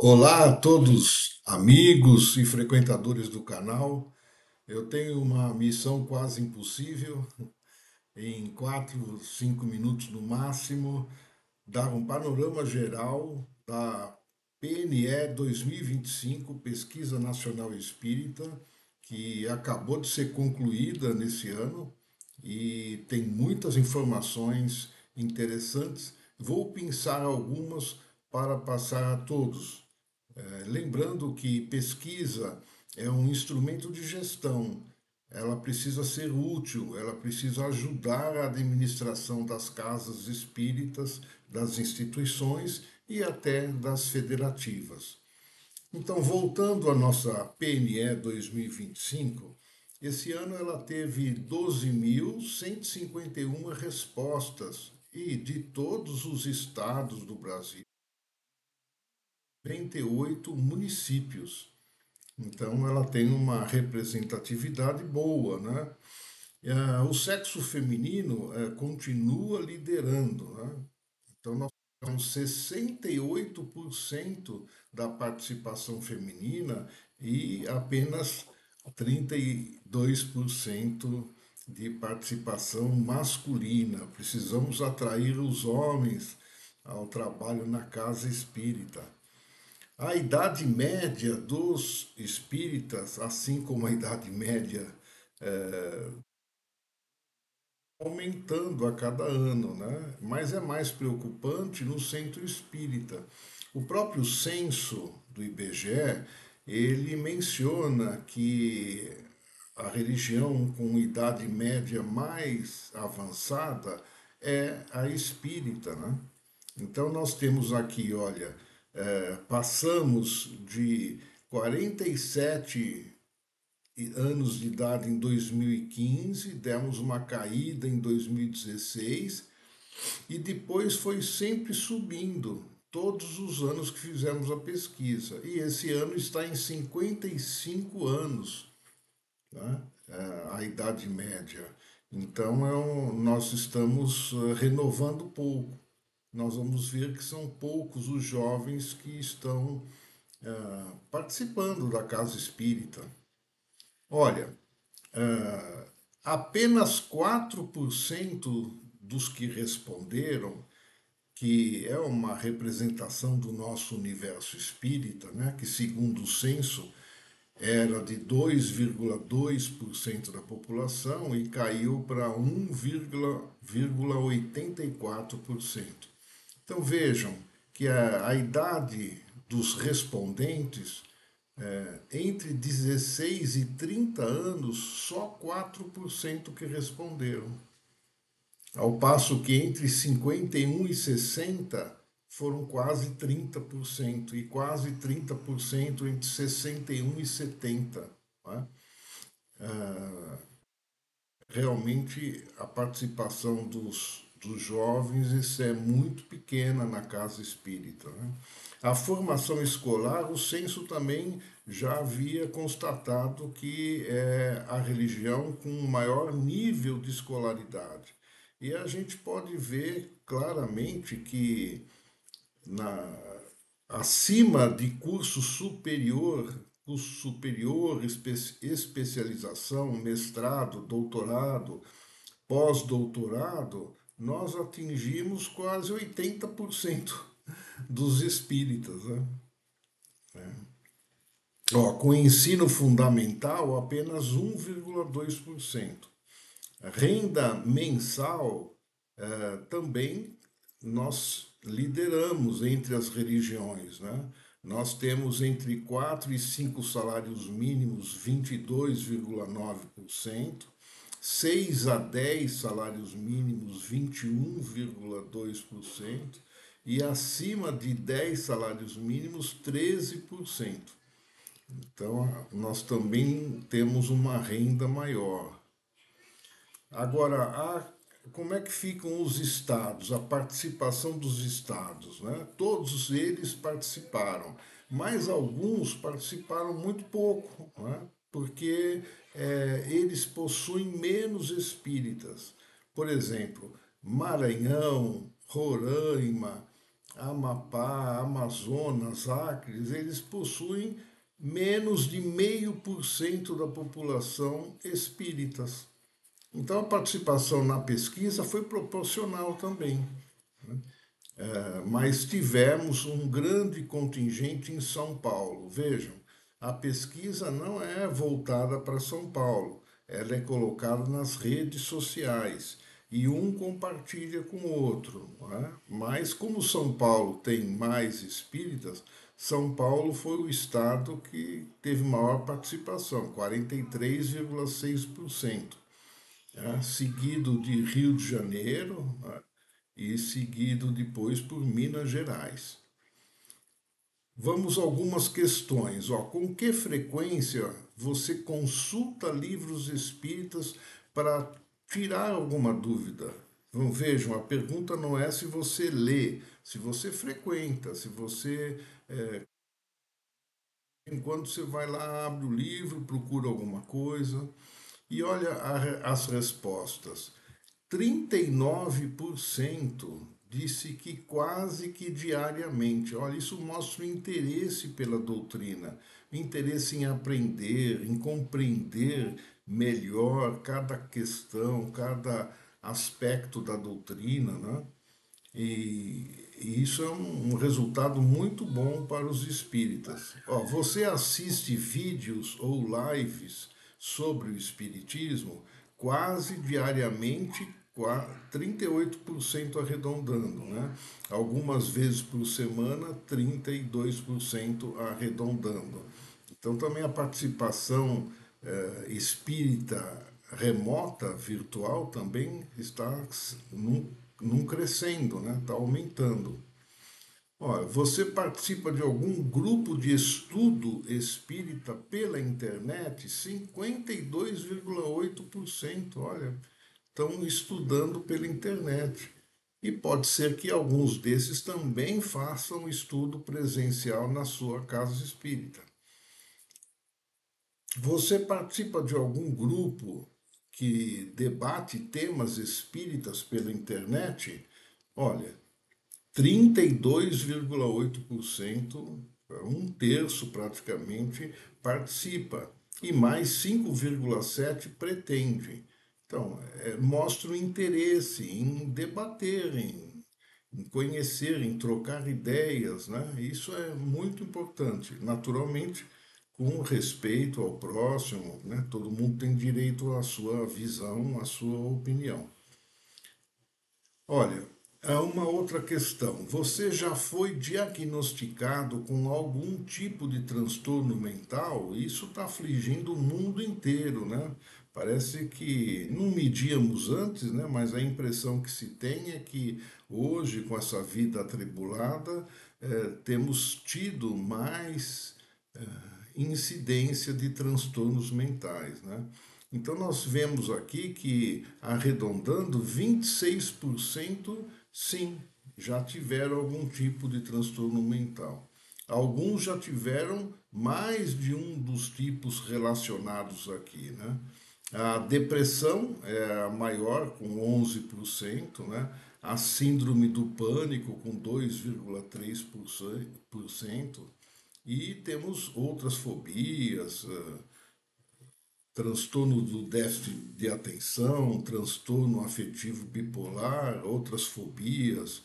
Olá a todos, amigos e frequentadores do canal. Eu tenho uma missão quase impossível, em 4, 5 minutos no máximo, dar um panorama geral da PNE 2025, Pesquisa Nacional Espírita, que acabou de ser concluída nesse ano e tem muitas informações interessantes. Vou pensar algumas para passar a todos. Lembrando que pesquisa é um instrumento de gestão, ela precisa ser útil, ela precisa ajudar a administração das casas espíritas, das instituições e até das federativas. Então, voltando à nossa PNE 2025, esse ano ela teve 12.151 respostas e de todos os estados do Brasil, 38 municípios. Então, ela tem uma representatividade boa, né? O sexo feminino continua liderando, né? Então, nós temos 68% da participação feminina e apenas 32% de participação masculina. Precisamos atrair os homens ao trabalho na casa espírita. A idade média dos espíritas, assim como a idade média, aumentando a cada ano, né? Mas é mais preocupante no centro espírita. O próprio censo do IBGE, ele menciona que a religião com idade média mais avançada é a espírita, né? Então nós temos aqui, olha, passamos de 47 anos de idade em 2015, demos uma caída em 2016 e depois foi sempre subindo todos os anos que fizemos a pesquisa. E esse ano está em 55 anos, né? A idade média. Então nós estamos renovando pouco. Nós vamos ver que são poucos os jovens que estão participando da casa espírita. Olha, apenas 4% dos que responderam, que é uma representação do nosso universo espírita, né, que segundo o censo era de 2,2% da população e caiu para 1,84%. Então vejam que a idade dos respondentes entre 16 e 30 anos, só 4% que responderam. Ao passo que entre 51 e 60 foram quase 30% e quase 30% entre 61 e 70. Né? Realmente a participação dos jovens isso é muito pequena na casa espírita. Né? A formação escolar, o censo também já havia constatado que é a religião com maior nível de escolaridade. E a gente pode ver claramente que na, acima de curso superior, especialização, mestrado, doutorado, pós-doutorado, nós atingimos quase 80% dos espíritas. Né? Ó, com ensino fundamental, apenas 1,2%. Renda mensal, também nós lideramos entre as religiões. Né? Nós temos entre 4 e 5 salários mínimos 22,9%, 6 a 10 salários mínimos 21,2% e acima de 10 salários mínimos 13%. Então, nós também temos uma renda maior. Agora, como é que ficam os estados, a participação dos estados? Né? Todos eles participaram, mas alguns participaram muito pouco, né? Porque eles possuem menos espíritas. Por exemplo, Maranhão, Roraima, Amapá, Amazonas, Acre, eles possuem menos de 0,5% da população espíritas. Então a participação na pesquisa foi proporcional também. Mas tivemos um grande contingente em São Paulo. Vejam, a pesquisa não é voltada para São Paulo, ela é colocada nas redes sociais e um compartilha com o outro. Não é? Mas como São Paulo tem mais espíritas, São Paulo foi o estado que teve maior participação, 43,6%, seguido de Rio de Janeiro, né, e seguido depois por Minas Gerais. Vamos a algumas questões. Ó, com que frequência você consulta livros espíritas para tirar alguma dúvida? Então, vejam, a pergunta não é se você lê, se você frequenta, se você, enquanto você vai lá, abre o livro, procura alguma coisa e olha as respostas. 39% disse que quase que diariamente. Olha, isso mostra o interesse pela doutrina, o interesse em aprender, em compreender melhor cada questão, cada aspecto da doutrina, né? E isso é um resultado muito bom para os espíritas. Ó, você assiste vídeos ou lives sobre o espiritismo quase diariamente, 38% arredondando, né? Algumas vezes por semana, 32% arredondando. Então também a participação espírita remota, virtual, também está num crescendo, né? Está aumentando. Olha, você participa de algum grupo de estudo espírita pela internet? 52,8%, olha, estão estudando pela internet. E pode ser que alguns desses também façam estudo presencial na sua casa espírita. Você participa de algum grupo que debate temas espíritas pela internet? Olha, 32,8%, um terço praticamente, participa e mais 5,7% pretende. Então, mostra o interesse em debater, em conhecer, em trocar ideias, né? Isso é muito importante. Naturalmente, com respeito ao próximo, né? Todo mundo tem direito à sua visão, à sua opinião. Olha, há uma outra questão. Você já foi diagnosticado com algum tipo de transtorno mental? Isso está afligindo o mundo inteiro, né? Parece que não medíamos antes, né? Mas a impressão que se tem é que hoje, com essa vida atribulada, temos tido mais incidência de transtornos mentais, né? Então nós vemos aqui que, arredondando, 26% sim, já tiveram algum tipo de transtorno mental. Alguns já tiveram mais de um dos tipos relacionados aqui, né? A depressão é a maior, com 11%, né? A síndrome do pânico, com 2,3%. E temos outras fobias, transtorno do déficit de atenção, transtorno afetivo bipolar, outras fobias.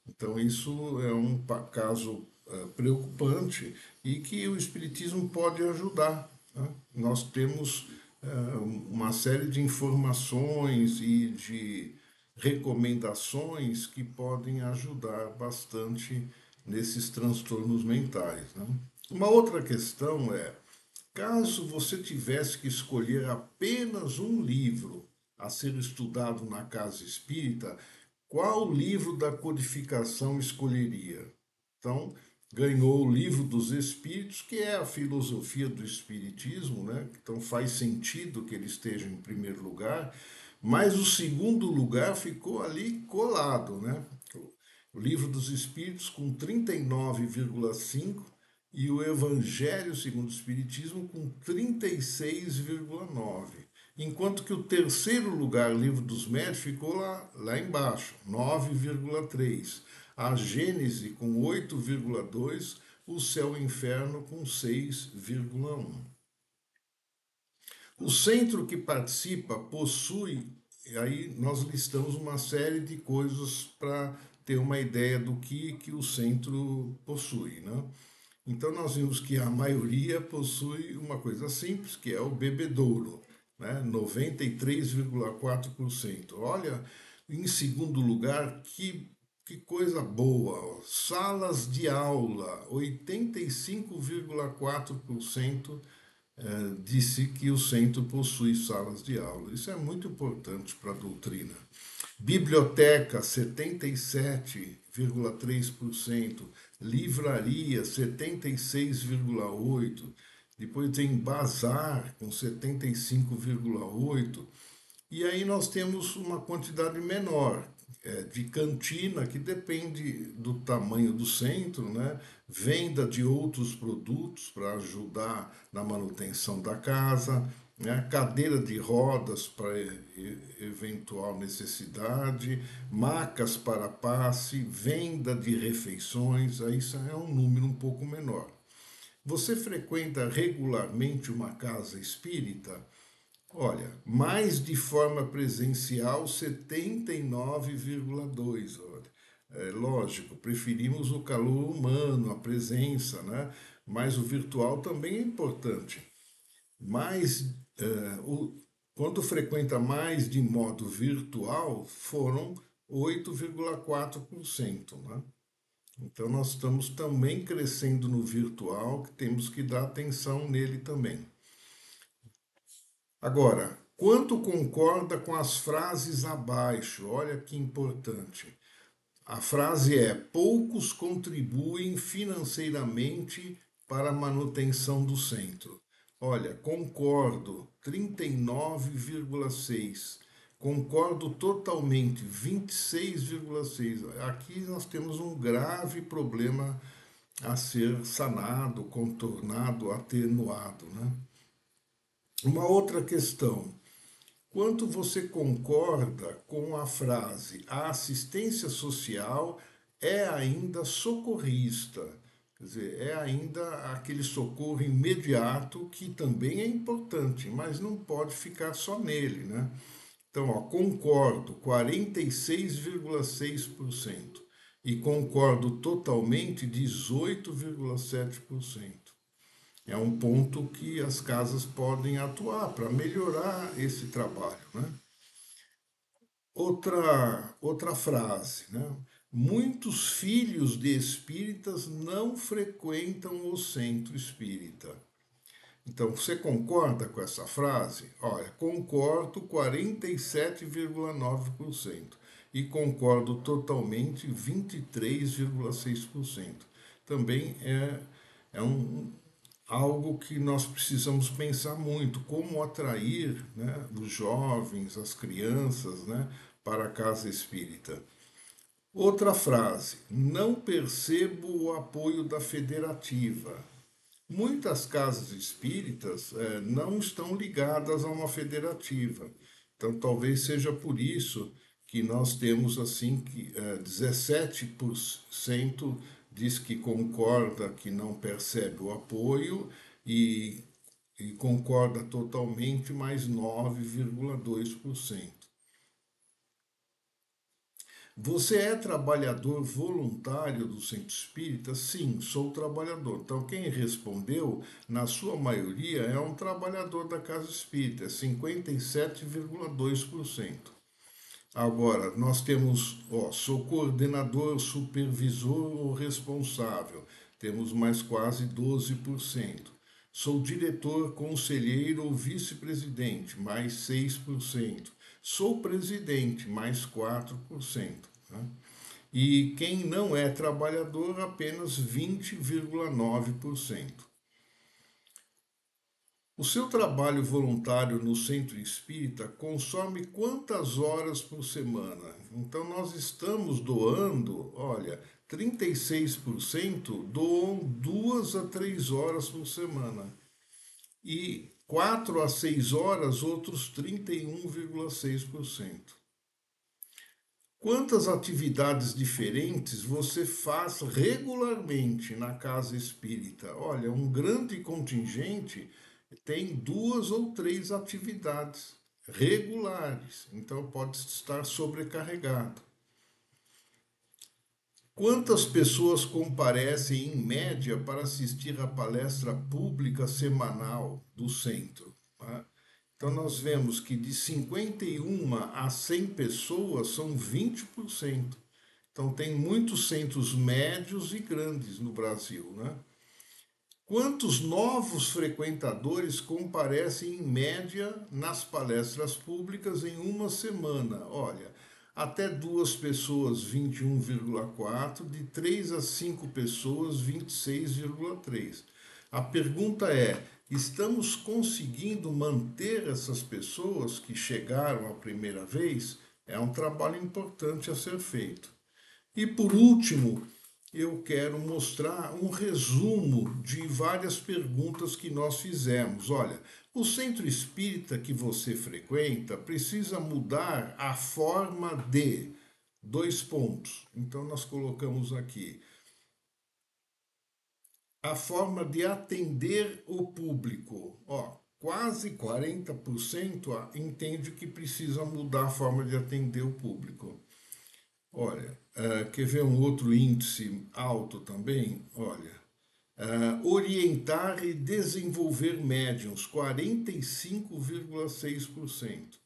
Então, isso é um caso preocupante e que o Espiritismo pode ajudar, né? Nós temos uma série de informações e de recomendações que podem ajudar bastante nesses transtornos mentais, né? Uma outra questão é: caso você tivesse que escolher apenas um livro a ser estudado na casa espírita, qual livro da codificação escolheria? Então, ganhou o Livro dos Espíritos, que é a filosofia do Espiritismo, né? Então faz sentido que ele esteja em primeiro lugar, mas o segundo lugar ficou ali colado, né? O Livro dos Espíritos com 39,5 e o Evangelho segundo o Espiritismo com 36,9. Enquanto que o terceiro lugar, Livro dos Médios, ficou lá embaixo, 9,3. a Gênese com 8,2, o Céu e o Inferno com 6,1. O centro que participa possui, e aí nós listamos uma série de coisas para ter uma ideia do que o centro possui, né? Então nós vimos que a maioria possui uma coisa simples, que é o bebedouro, né? 93,4%. Olha, em segundo lugar, que coisa boa, ó. Salas de aula, 85,4% disse que o centro possui salas de aula. Isso é muito importante para a doutrina. Biblioteca, 77,3%. Livraria, 76,8%. Depois tem bazar, com 75,8%. E aí nós temos uma quantidade menor de cantina, que depende do tamanho do centro, né? Venda de outros produtos para ajudar na manutenção da casa, né? Cadeira de rodas para eventual necessidade, macas para passe, venda de refeições, aí isso é um número um pouco menor. Você frequenta regularmente uma casa espírita? Olha, mais de forma presencial, 79,2%. Olha, é lógico, preferimos o calor humano, a presença, né? Mas o virtual também é importante. Mas quando frequenta mais de modo virtual, foram 8,4%, né? Então nós estamos também crescendo no virtual, que temos que dar atenção nele também. Agora, quanto concorda com as frases abaixo? Olha que importante. A frase é: poucos contribuem financeiramente para a manutenção do centro. Olha, concordo, 39,6. Concordo totalmente, 26,6. Aqui nós temos um grave problema a ser sanado, contornado, atenuado, né? Uma outra questão: quanto você concorda com a frase a assistência social é ainda socorrista? Quer dizer, é ainda aquele socorro imediato que também é importante, mas não pode ficar só nele, né? Então, ó, concordo, 46,6%. E concordo totalmente, 18,7%. É um ponto que as casas podem atuar para melhorar esse trabalho, né? Outra frase, né? Muitos filhos de espíritas não frequentam o centro espírita. Então, você concorda com essa frase? Olha, concordo 47,9% e concordo totalmente 23,6%. Também é algo que nós precisamos pensar muito, como atrair, né, os jovens, as crianças, né, para a casa espírita. Outra frase: não percebo o apoio da federativa. Muitas casas espíritas não estão ligadas a uma federativa. Então, talvez seja por isso que nós temos assim que 17% diz que concorda que não percebe o apoio e, e concorda totalmente, mais 9,2%. Você é trabalhador voluntário do centro espírita? Sim, sou trabalhador. Então, quem respondeu, na sua maioria, é um trabalhador da casa espírita, 57,2%. Agora, nós temos, ó, sou coordenador, supervisor ou responsável, temos mais quase 12%. Sou diretor, conselheiro ou vice-presidente, mais 6%. Sou presidente, mais 4%. Né? E quem não é trabalhador, apenas 20,9%. O seu trabalho voluntário no centro espírita consome quantas horas por semana? Então, nós estamos doando, olha, 36% doam 2 a 3 horas por semana. E 4 a 6 horas, outros 31,6%. Quantas atividades diferentes você faz regularmente na casa espírita? Olha, um grande contingente tem 2 ou 3 atividades regulares, então pode estar sobrecarregado. Quantas pessoas comparecem em média para assistir à palestra pública semanal do centro? Tá? Então nós vemos que de 51 a 100 pessoas são 20%. Então tem muitos centros médios e grandes no Brasil, né? Quantos novos frequentadores comparecem em média nas palestras públicas em uma semana? Olha, até 2 pessoas, 21,4, de 3 a 5 pessoas, 26,3. A pergunta é: estamos conseguindo manter essas pessoas que chegaram a primeira vez? É um trabalho importante a ser feito. E por último, eu quero mostrar um resumo de várias perguntas que nós fizemos. Olha, o centro espírita que você frequenta precisa mudar a forma de 2 pontos. Então nós colocamos aqui a forma de atender o público. Ó, quase 40% entende que precisa mudar a forma de atender o público. Olha, quer ver um outro índice alto também? Olha, orientar e desenvolver médiums, 45,6%.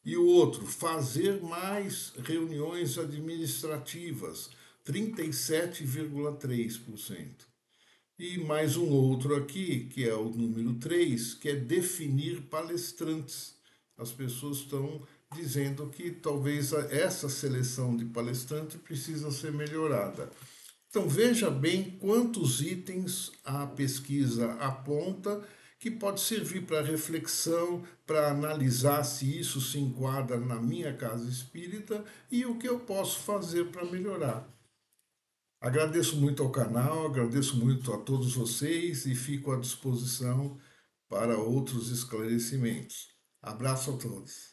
E o outro, fazer mais reuniões administrativas, 37,3%. E mais um outro aqui, que é o número 3, que é definir palestrantes. As pessoas estão dizendo que talvez essa seleção de palestrante precisa ser melhorada. Então veja bem quantos itens a pesquisa aponta que pode servir para reflexão, para analisar se isso se enquadra na minha casa espírita e o que eu posso fazer para melhorar. Agradeço muito ao canal, agradeço muito a todos vocês e fico à disposição para outros esclarecimentos. Abraço a todos.